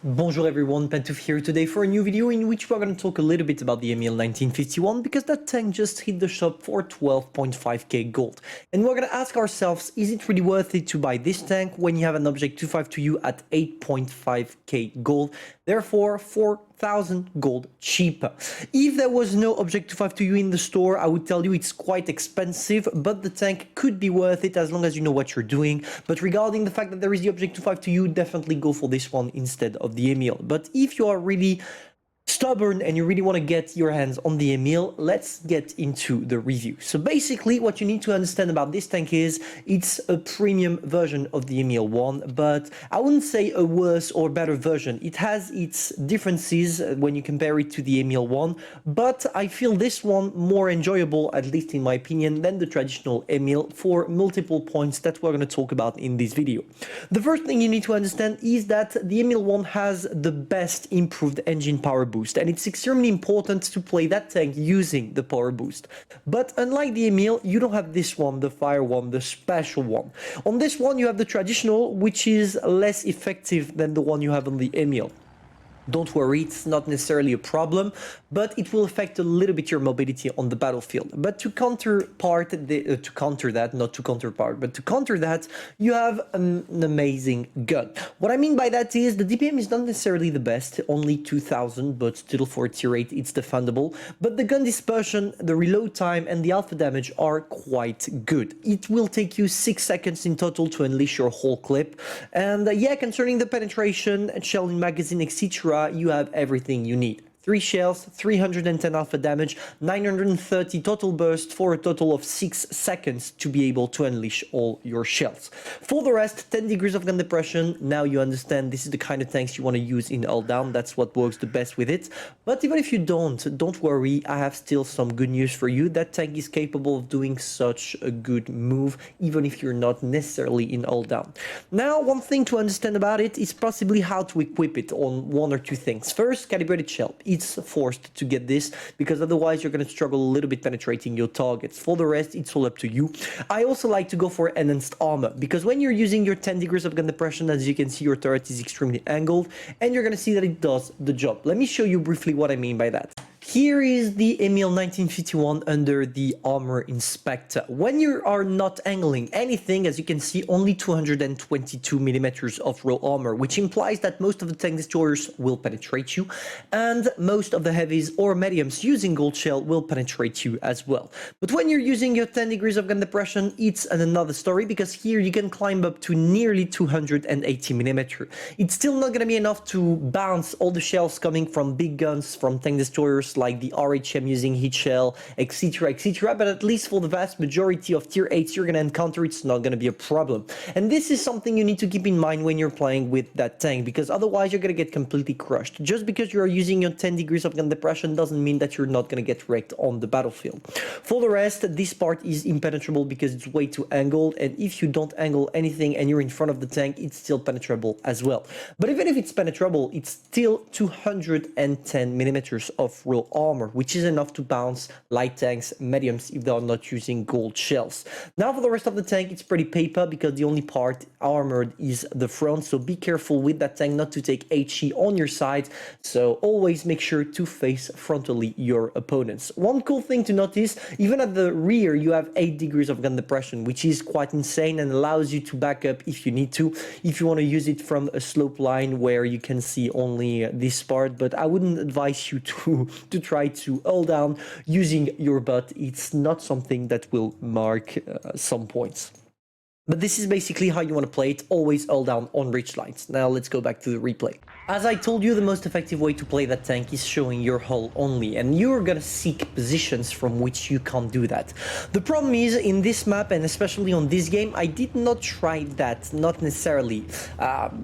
Bonjour everyone, Pantoufleee here today for a new video in which we're going to talk a little bit about the Emil 1951 because that tank just hit the shop for 12.5k gold. And we're going to ask ourselves, is it really worth it to buy this tank when you have an Object 252 at 8.5k gold, therefore 4,000 gold cheaper? If there was no Object 252 in the store, I would tell you it's quite expensive, but the tank could be worth it as long as you know what you're doing. But regarding the fact that there is the Object 252, definitely go for this one instead of the Emil. But if you are really stubborn and you really want to get your hands on the Emil, let's get into the review. So basically what you need to understand about this tank is it's a premium version of the Emil 1, but I wouldn't say a worse or better version. It has its differences when you compare it to the Emil 1, but I feel this one more enjoyable, at least in my opinion, than the traditional Emil for multiple points that we're going to talk about in this video. The first thing you need to understand is that the Emil 1 has the best improved engine power boost, and it's extremely important to play that tank using the power boost. But unlike the Emil, you don't have this one, the fire one, the special one. On this one you have the traditional, which is less effective than the one you have on the Emil. Don't worry, it's not necessarily a problem, but it will affect a little bit your mobility on the battlefield. But to counter that, you have an amazing gun. What I mean by that is the DPM is not necessarily the best, only 2000, but still for tier 8 it's defendable. But the gun dispersion, the reload time and the alpha damage are quite good. It will take you 6 seconds in total to unleash your whole clip. And yeah, concerning the penetration, shell in magazine, etc., you have everything you need. 3 shells, 310 alpha damage, 930 total burst for a total of 6 seconds to be able to unleash all your shells. For the rest, 10 degrees of gun depression. Now you understand this is the kind of tanks you want to use in all down. That's what works the best with it. But even if you don't worry, I have still some good news for you. That tank is capable of doing such a good move, even if you're not necessarily in all down. Now, one thing to understand about it is possibly how to equip it on one or two things. First, calibrated shell. It's forced to get this because otherwise you're going to struggle a little bit penetrating your targets. For the rest, it's all up to you. I also like to go for enhanced armor because when you're using your 10 degrees of gun depression, as you can see, your turret is extremely angled and you're going to see that it does the job. Let me show you briefly what I mean by that. Here is the Emil 1951 under the Armour Inspector. When you are not angling anything, as you can see, only 222 millimeters of raw armor, which implies that most of the tank destroyers will penetrate you, and most of the heavies or mediums using gold shell will penetrate you as well. But when you're using your 10 degrees of gun depression, it's another story, because here you can climb up to nearly 280 millimeters. It's still not going to be enough to bounce all the shells coming from big guns, from tank destroyers, like the RHM using heat shell, etc, etc, but at least for the vast majority of tier 8s you're going to encounter, it's not going to be a problem. And this is something you need to keep in mind when you're playing with that tank, because otherwise you're going to get completely crushed. Just because you are using your 10 degrees of gun depression doesn't mean that you're not going to get wrecked on the battlefield. For the rest, this part is impenetrable because it's way too angled, and if you don't angle anything and you're in front of the tank, it's still penetrable as well. But even if it's penetrable, it's still 210 millimeters of raw armor, which is enough to bounce light tanks, mediums, if they are not using gold shells. Now for the rest of the tank, it's pretty paper because the only part armored is the front, so be careful with that tank not to take HE on your side, so always make sure to face frontally your opponents. One cool thing to notice, even at the rear you have 8 degrees of gun depression, which is quite insane and allows you to back up if you need to, if you want to use it from a slope line where you can see only this part. But I wouldn't advise you to try to hold down using your butt. It's not something that will mark some points. But this is basically how you want to play it, always hold down on ridge lines. Now let's go back to the replay. As I told you, the most effective way to play that tank is showing your hull only, and you're gonna seek positions from which you can't do that. The problem is, in this map, and especially on this game, I did not try that, not necessarily.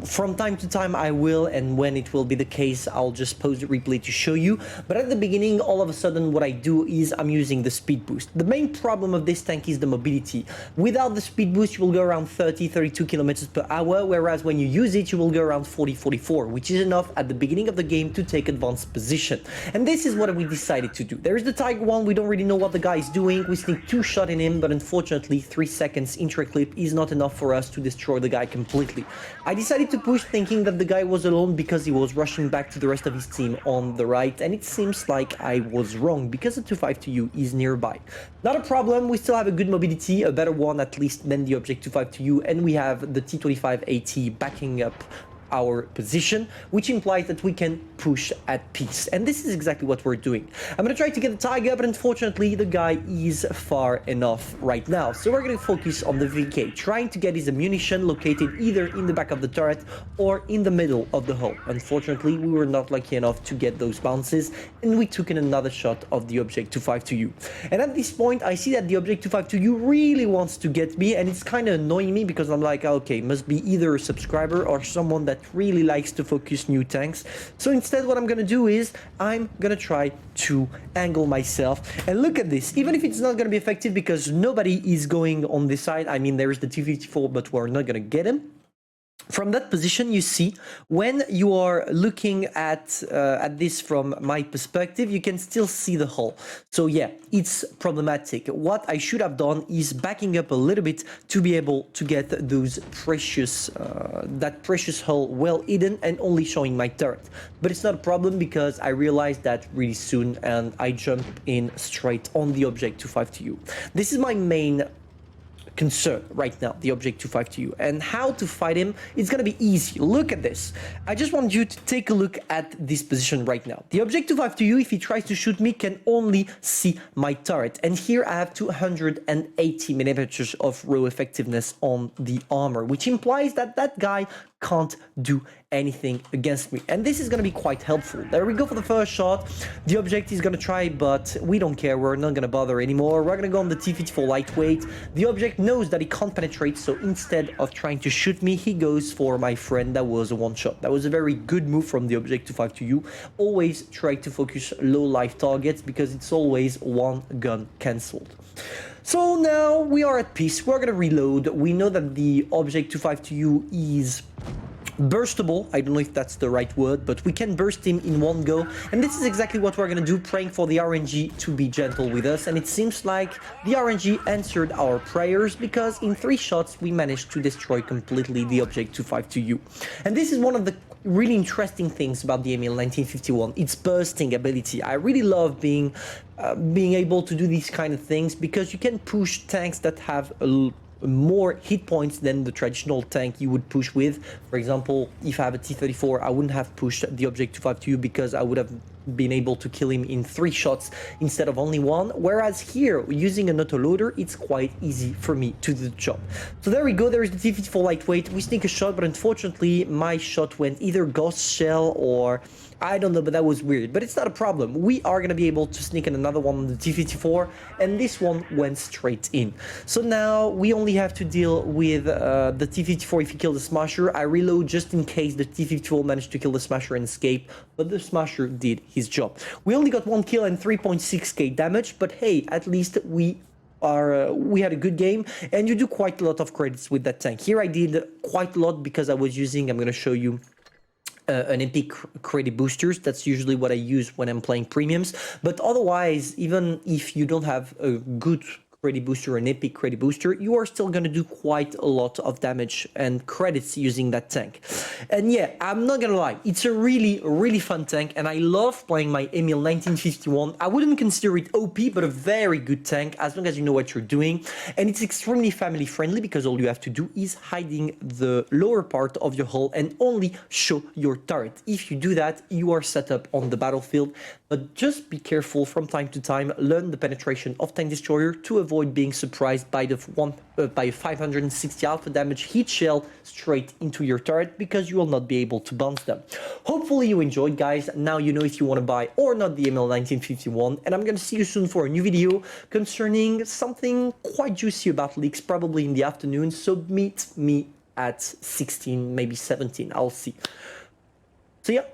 From time to time I will, and when it will be the case, I'll just pause the replay to show you. But at the beginning, all of a sudden, what I do is I'm using the speed boost. The main problem of this tank is the mobility. Without the speed boost, you will go around 30-32 kilometers per hour, whereas when you use it, you will go around 40-44, which which is enough at the beginning of the game to take advanced position. And this is what we decided to do. There is the Tiger 1, we don't really know what the guy is doing, we sneak 2 shots in him, but unfortunately 3 seconds intro clip is not enough for us to destroy the guy completely. I decided to push thinking that the guy was alone because he was rushing back to the rest of his team on the right, and it seems like I was wrong because the 252U is nearby. Not a problem, we still have a good mobility, a better one at least than the Object 252U, and we have the T25AT backing up our position, which implies that we can push at peace. And this is exactly what we're doing. I'm gonna try to get the Tiger, but unfortunately the guy is far enough right now. So we're gonna focus on the VK, trying to get his ammunition located either in the back of the turret or in the middle of the hull. Unfortunately, we were not lucky enough to get those bounces, and we took in another shot of the Object 252U. And at this point, I see that the Object 252U really wants to get me, and it's kind of annoying me because I'm like, okay, must be either a subscriber or someone that really likes to focus new tanks. So instead what I'm gonna do is I'm gonna try to angle myself, and look at this, even if it's not gonna be effective because nobody is going on this side. I mean, there is the T-54, but we're not gonna get him. From that position, you see, when you are looking at this from my perspective, you can still see the hull. So yeah, it's problematic. What I should have done is backing up a little bit to be able to get those precious, that precious hull well hidden and only showing my turret. But it's not a problem because I realized that really soon and I jump in straight on the Object 252U. This is my main concern right now, the Object 252U, and how to fight him. It's gonna be easy. Look at this. I just want you to take a look at this position right now. The Object 252U, if he tries to shoot me, can only see my turret, and here I have 280 millimeters of raw effectiveness on the armor, which implies that that guy can't do anything against me, and this is going to be quite helpful. There we go for the first shot. The Object is going to try, but we don't care. We're not going to bother anymore. We're going to go on the T-54 lightweight. The Object knows that he can't penetrate, so instead of trying to shoot me, he goes for my friend. That was a one shot. That was a very good move from the Object 252U. Always try to focus low life targets because it's always one gun cancelled. So now we are at peace. We're gonna reload. We know that the Object 252U is burstable. I don't know if that's the right word, but we can burst him in one go, and this is exactly what we're gonna do, praying for the RNG to be gentle with us. And it seems like the RNG answered our prayers because in 3 shots we managed to destroy completely the Object 252U. And this is one of the really interesting things about the Emil 1951, its bursting ability. I really love being able to do these kind of things because you can push tanks that have more hit points than the traditional tank you would push with. For example, if I have a T-34, I wouldn't have pushed the Object 252 because I would have been able to kill him in 3 shots instead of only 1, whereas here, using an autoloader, it's quite easy for me to do the job. So there we go, there is the T-54 lightweight. We sneak a shot, but unfortunately my shot went either ghost shell or I don't know, but that was weird. But it's not a problem. We are going to be able to sneak in another one on the T-54, and this one went straight in. So now we only have to deal with the T-54 if he kills the Smasher. I reload just in case the T-54 managed to kill the Smasher and escape, but the Smasher did his job. We only got 1 kill and 3.6k damage, but hey, at least we had a good game, and you do quite a lot of credits with that tank. Here I did quite a lot because I was using, I'm going to show you, an epic credit boosters. That's usually what I use when I'm playing premiums, but otherwise, even if you don't have a good credit booster, an epic credit booster, you are still going to do quite a lot of damage and credits using that tank. And yeah, I'm not gonna lie, it's a really fun tank, and I love playing my Emil 1951. I wouldn't consider it OP, but a very good tank as long as you know what you're doing, and it's extremely family friendly because all you have to do is hiding the lower part of your hull and only show your turret. If you do that, you are set up on the battlefield, but just be careful from time to time. Learn the penetration of tank destroyer to avoid being surprised by by a 560 alpha damage heat shell straight into your turret, because you will not be able to bounce them. Hopefully you enjoyed, guys. Now you know if you want to buy or not the Emil 1951, and I'm gonna see you soon for a new video concerning something quite juicy about leaks, probably in the afternoon. So meet me at 16, maybe 17. I'll see. So yeah.